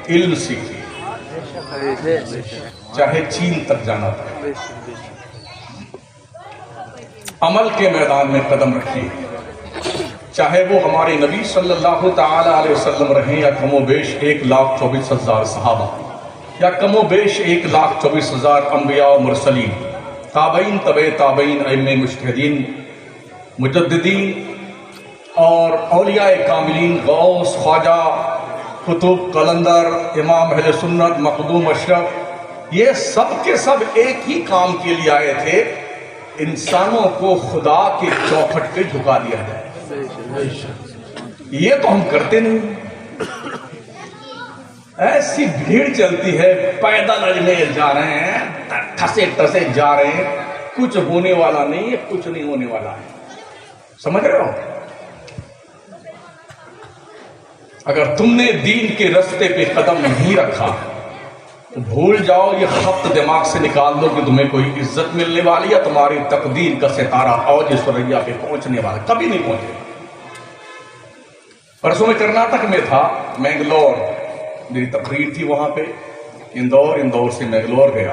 علم سیکھیے، چاہے چین تک جانا پڑے، عمل کے میدان میں قدم رکھیے، چاہے وہ ہمارے نبی صلی اللہ تعالی علیہ وسلم رہیں یا کم و بیش 1,24,000 صحابہ، یا کم و بیش 1,24,000 انبیاء و مرسلین، تابعین، تبع تابعین، ائمہ مجتہدین، مجددین اور اولیاء کاملین، غوث، خواجہ، قطب، قلندر، امام اہل سنت، مخدوم، اشرف، یہ سب کے سب ایک ہی کام کے لیے آئے تھے، انسانوں کو خدا کے چوکھٹ پہ جھکا دیا جائے۔ یہ تو ہم کرتے نہیں، ایسی بھیڑ چلتی ہے، پیدل اجمیر جا رہے ہیں، ٹھسے ٹسے جا رہے ہیں، کچھ ہونے والا نہیں ہے، کچھ نہیں ہونے والا ہے، سمجھ رہے ہو؟ اگر تم نے دین کے رستے پہ قدم نہیں رکھا تو بھول جاؤ، یہ خط دماغ سے نکال دو کہ تمہیں کوئی عزت ملنے والی یا تمہاری تقدیر کا ستارہ اوج ثریا پہ پہنچنے والا، کبھی نہیں پہنچے گا۔ پرسوں میں کرناٹک میں تھا، مینگلور، میری تقریر تھی وہاں پہ، اندور سے مینگلور گیا۔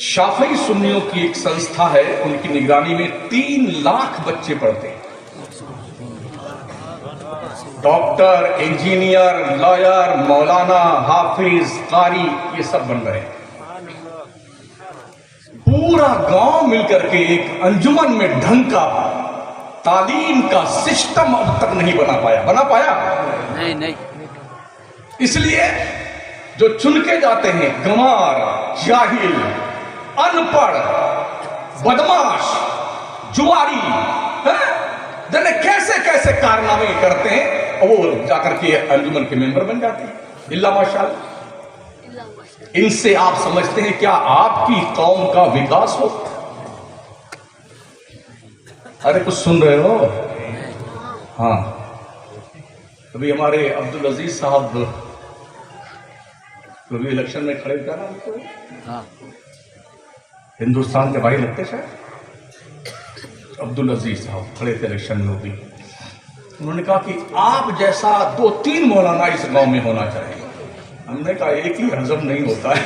شافعی سنیوں کی ایک سنستھا ہے، ان کی نگرانی میں 3 لاکھ بچے پڑھتے ہیں، ڈاکٹر، انجینئر، لائر، مولانا، حافظ، قاری، یہ سب بن رہے ہیں۔ پورا گاؤں مل کر کے ایک انجمن میں ڈھنگ کا تعلیم کا سسٹم اب تک نہیں بنا پایا؟ نہیں۔ اس لیے جو چن کے جاتے ہیں، گنوار، جاہل، ان پڑھ، بدماش، جواری، جنہیں کیسے کیسے کارنامے کرتے ہیں، اور وہ جا کر کے انجمن کے ممبر بن جاتے ہیں، اللہ ماشاءاللہ۔ ان سے آپ سمجھتے ہیں کیا آپ کی قوم کا وکاس ہو؟ ارے کچھ سن رہے ہو؟ ہاں، ابھی ہمارے عبدالعزیز صاحب کبھی الیکشن میں کھڑے کیا نام کو ہندوستان کے بھائی لگتے شاید، عبدالعزیز صاحب کھڑے تھے الیکشن میں، بھی انہوں نے کہا کہ آپ جیسا 2-3 مولانا اس گاؤں میں ہونا چاہیے۔ ہم نے کہا ایک ہی ہضم نہیں ہوتا ہے،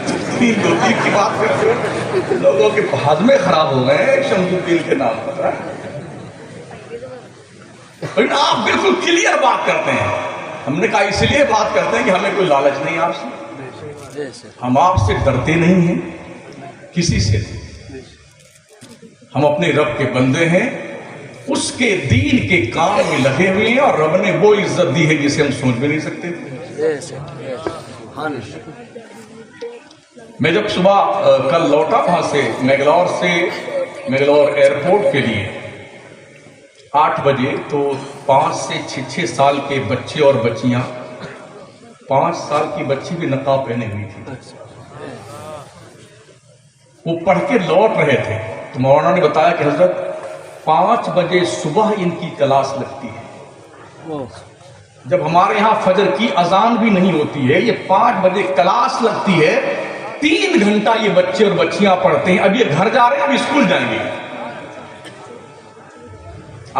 2-3 کی بات کرتے ہیں، لوگوں کے ہاضمے خراب ہو گئے ہیں شمس الدین کے نام پر۔ آپ بالکل کلیئر بات کرتے ہیں۔ ہم نے کہا اس لیے بات کرتے ہیں کہ ہمیں کوئی لالچ نہیں آپ سے، ہم آپ سے ڈرتے نہیں ہیں، کسی سے نہیں، ہم اپنے رب کے بندے ہیں، اس کے دین کے کام میں لگے ہوئے ہیں، اور رب نے وہ عزت دی ہے جسے ہم سوچ بھی نہیں سکتے تھے۔ میں جب صبح کل لوٹا وہاں سے مینگلور ایئرپورٹ کے لیے 8 بجے، تو 5 سے 6 سال کے بچے اور بچیاں، 5 سال کی بچی بھی نقاب پہنے ہوئی تھی، وہ پڑھ کے لوٹ رہے تھے، تو مولانا نے بتایا کہ حضرت 5 بجے صبح ان کی کلاس لگتی ہے، جب ہمارے ہاں فجر کی اذان بھی نہیں ہوتی ہے، یہ 5 بجے کلاس لگتی ہے، 3 گھنٹہ یہ بچے اور بچیاں پڑھتے ہیں، اب یہ گھر جا رہے ہیں، اب اسکول جائیں گے۔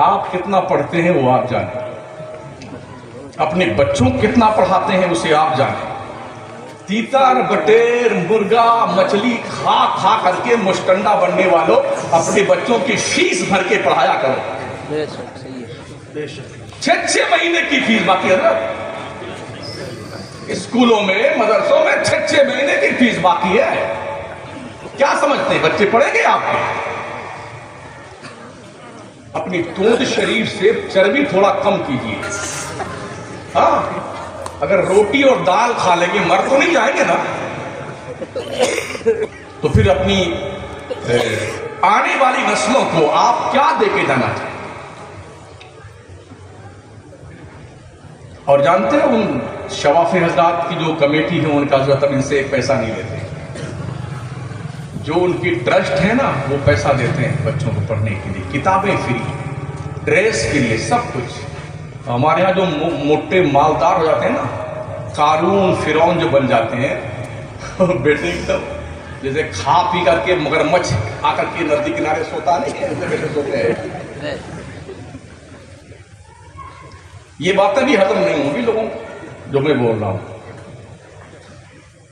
آپ کتنا پڑھتے ہیں وہ آپ جانیں، اپنے بچوں کتنا پڑھاتے ہیں اسے آپ جانیں۔ تیتر، بٹیر، مرغا، مچھلی کھا کر کے مشکنڈا بننے والوں، اپنے بچوں کی فیس بھر کے پڑھایا کرو۔ 6 مہینے کی فیس باقی ہے نا اسکولوں میں، مدرسوں میں 6 مہینے کی فیس باقی ہے۔ کیا سمجھتے ہیں بچے پڑھیں گے آپ کے؟ اپنی دودھ شریف سے چربی تھوڑا کم کیجیے، ہاں، اگر روٹی اور دال کھا لیں گے مر تو نہیں جائیں گے نا، تو پھر اپنی آنے والی نسلوں کو آپ کیا دے کے جانا چاہتے ہیں؟ اور جانتے ہیں ان شواف حضرات کی جو کمیٹی ہے، ان کا حضرت اب ان سے 1 پیسہ نہیں لیتے، جو ان کی ٹرسٹ ہے نا وہ پیسہ دیتے ہیں بچوں کو پڑھنے کے لیے، کتابیں فری، ڈریس کے لیے، سب کچھ۔ ہمارے ہاں جو موٹے مالدار ہو جاتے ہیں نا، قارون فرعون جو بن جاتے ہیں، بیٹے ایک دم جیسے کھا پی کر کے مگرمچھ آ کر کے ندی کنارے سوتا نہیں ہے، ایسے بیٹے سوتے ہیں۔ یہ باتیں بھی ہضم نہیں ہوں گی لوگوں کو، جو میں بول رہا ہوں.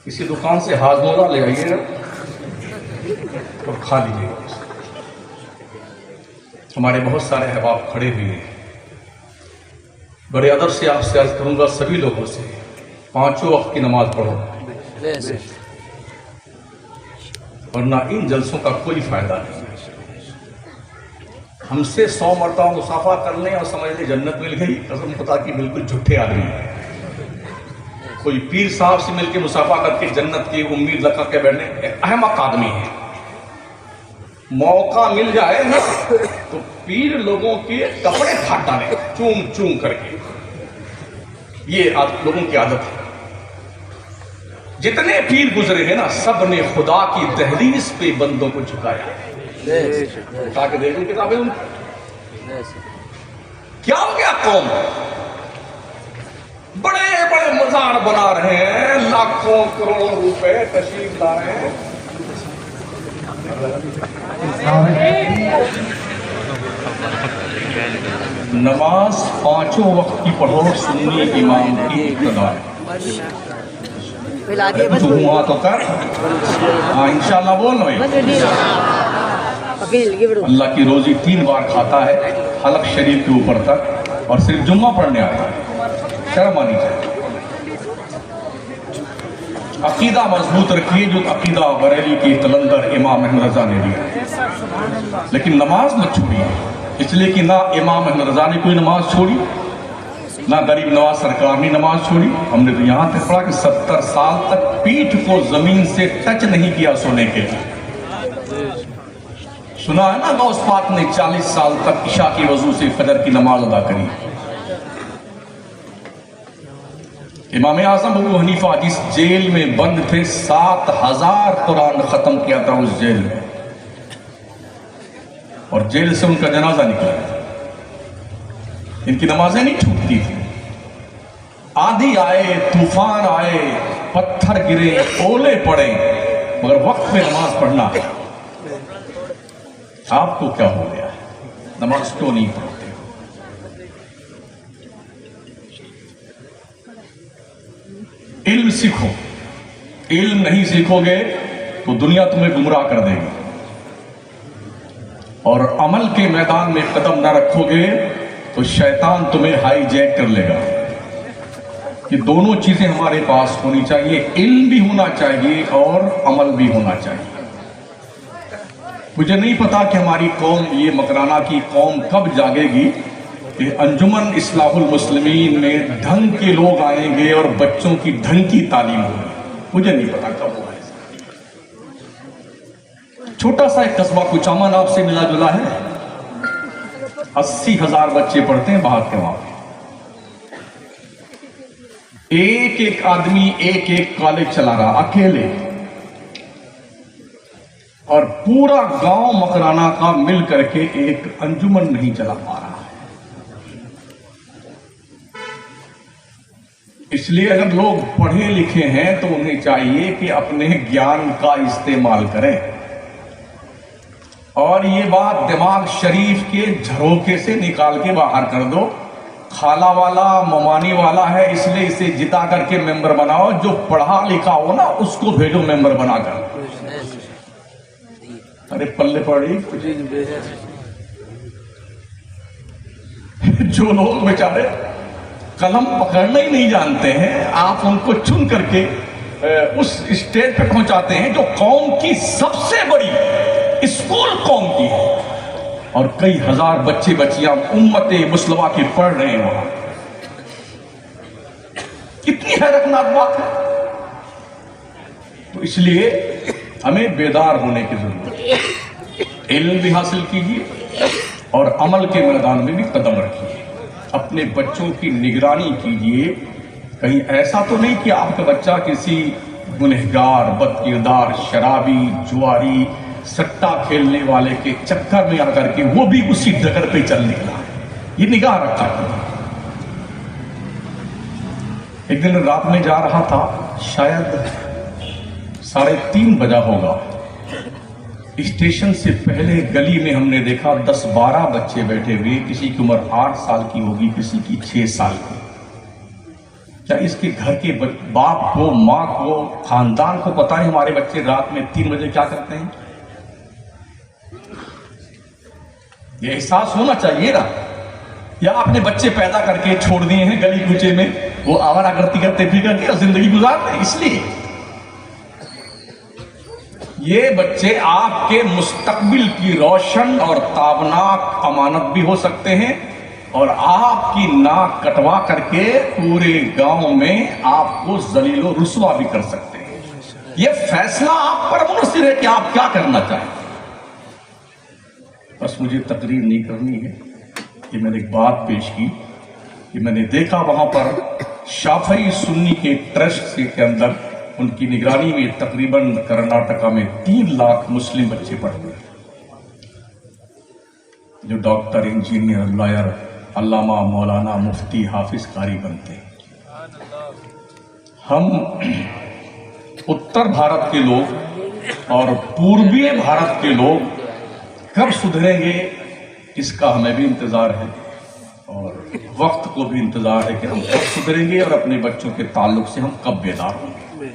کسی دکان سے ہاجمولا لے آئیے گا اور کھا لیجیے گا. ہمارے بہت سارے احباب کھڑے ہوئے ہیں. بڑے ادب سے آپ سے عرض کروں گا سبھی لوگوں سے 5 وقت کی نماز پڑھو، ورنہ ان جلسوں کا کوئی فائدہ نہیں. ہم سے 100 مرتبہ مصافحہ کر لیں اور سمجھ لیں جنت مل گئی، قسم خدا کی بالکل جھوٹے آدمی ہیں. کوئی پیر صاحب سے مل کے مصافحہ کر کے جنت کی امید لگا کے بیٹھنے، ایک احمق آدمی ہے. موقع مل جائے نا تو پیر لوگوں کے کپڑے پھاٹ ڈالے چوم چوم کر کے. یہ لوگوں کی عادت ہے. جتنے پیر گزرے ہیں نا سب نے خدا کی دہلیز پہ بندوں کو جھکایا. اٹھا کے دیکھیں کتابیں ان کیا ہو گیا. قوم بڑے بڑے مزار بنا رہے ہیں، لاکھوں کروڑوں روپے تشریف لا رہے ہیں. نماز 5 وقت کی پڑھو، سنی امام کی اقتدا. تو ہوا تو کر، ہاں انشاءاللہ بول رہے. اللہ کی روزی 3 بار کھاتا ہے حلق شریف کے اوپر تک، اور صرف جمعہ پڑھنے آتا ہے. شرم آنی چاہیے. عقیدہ مضبوط رکھیے جو عقیدہ بریلی کی قلندر امام احمد رضا نے دیا. لیکن نماز مت چھوڑیے، اس لیے کہ نہ امام احمد رضا نے کوئی نماز چھوڑی، نہ غریب نواز سرکار نے نماز چھوڑی. ہم نے تو یہاں تک پڑھا کہ 70 سال تک پیٹھ کو زمین سے ٹچ نہیں کیا سونے کے لیے. سنا ہے نا غوث پاک نے 40 سال تک عشاء کی وضو سے فجر کی نماز ادا کری. امام اعظم ابو حنیفہ جس جیل میں بند تھے 7000 قرآن ختم کیا تھا اس جیل میں، اور جیل سے ان کا جنازہ نکلا. ان کی نمازیں نہیں چھوٹتی تھی. آندھی آئے، طوفان آئے، پتھر گرے، اولے پڑے، مگر وقت میں نماز پڑھنا. آپ کو کیا ہو گیا ہے؟ نماز کیوں نہیں پڑھتے؟ علم سیکھو. علم نہیں سیکھو گے تو دنیا تمہیں گمراہ کر دے گی، اور عمل کے میدان میں قدم نہ رکھو گے تو شیطان تمہیں ہائی جیک کر لے گا. یہ دونوں چیزیں ہمارے پاس ہونی چاہیے. علم بھی ہونا چاہیے اور عمل بھی ہونا چاہیے. مجھے نہیں پتا کہ ہماری قوم، یہ مکرانہ کی قوم کب جاگے گی کہ انجمن اصلاح المسلمین میں ڈھنگ کے لوگ آئیں گے اور بچوں کی ڈھنگ کی تعلیم ہوگی. مجھے نہیں پتا کب ہوگا. چھوٹا سا ایک قصبہ کچامن آپ سے ملا جلا ہے، 80,000 بچے پڑھتے ہیں باہر کے وہاں. ایک ایک آدمی ایک ایک کالج چلا رہا اکیلے، اور پورا گاؤں مکرانہ کا مل کر کے ایک انجمن نہیں چلا پا رہا. اس لیے اگر لوگ پڑھے لکھے ہیں تو انہیں چاہیے کہ اپنے گیان کا استعمال کریں. اور یہ بات دماغ شریف کے جھروکے سے نکال کے باہر کر دو. خالہ والا ممانی والا ہے اس لیے اسے جتا کر کے ممبر بناؤ. جو پڑھا لکھا ہو نا اس کو بھیجو ممبر بنا کر. ارے پلے پڑی جو لوگ بیچارے قلم پکڑنا ہی نہیں جانتے ہیں، آپ ان کو چن کر کے اس اسٹیج پہ پہنچاتے ہیں جو قوم کی سب سے بڑی اسکول قوم کی ہے، اور کئی ہزار بچے بچیاں امت مسلمہ کے پڑھ رہے ہیں وہاں. کتنی حیرتناک بات ہے. تو اس لیے ہمیں بیدار ہونے کی ضرورت ہے. علم بھی حاصل کیجیے اور عمل کے میدان میں بھی قدم رکھیے. اپنے بچوں کی نگرانی کیجیے. کہیں ایسا تو نہیں کہ آپ کا بچہ کسی گنہگار، بد کردار، شرابی، جواری، سٹا کھیلنے والے کے چکر میں آ کر کے وہ بھی اسی ڈگر پہ چل نکلا. یہ نگاہ رکھا کیجیے. ایک دن رات میں جا رہا تھا، شاید 3:30 بجا ہوگا. اسٹیشن سے پہلے گلی میں ہم نے دیکھا 10-12 بچے بیٹھے ہوئے. کسی کی عمر 8 سال کی ہوگی، کسی کی 6 سال کی. کیا اس کے گھر کے باپ کو، ماں کو، خاندان کو پتہ ہے ہمارے بچے رات میں 3 بجے کیا کرتے ہیں؟ یہ احساس ہونا چاہیے نا. یا اپنے بچے پیدا کر کے چھوڑ دیے ہیں گلی کوچے میں، وہ آوارہ گردی کرتے پھر کے زندگی گزارتے ہیں. اس لیے یہ بچے آپ کے مستقبل کی روشن اور تابناک امانت بھی ہو سکتے ہیں، اور آپ کی ناک کٹوا کر کے پورے گاؤں میں آپ کو ذلیل و رسوا بھی کر سکتے ہیں. یہ فیصلہ آپ پر منحصر ہے کہ آپ کیا کرنا چاہیں. بس مجھے تقریر نہیں کرنی ہے کہ میں نے ایک بات پیش کی کہ میں نے دیکھا وہاں پر شافعی سنی کے ٹرسٹ کے اندر ان کی نگرانی میں تقریباً کرناٹکا میں 3 لاکھ مسلم بچے پڑھتے ہیں جو ڈاکٹر، انجینئر، لائر، علامہ، مولانا، مفتی، حافظ، قاری بنتے ہیں. ہم اتر بھارت کے لوگ اور پوربی بھارت کے لوگ کب سدھریں گے اس کا ہمیں بھی انتظار ہے، اور وقت کو بھی انتظار ہے کہ ہم کب سدھریں گے اور اپنے بچوں کے تعلق سے ہم کب بیدار ہوں گے.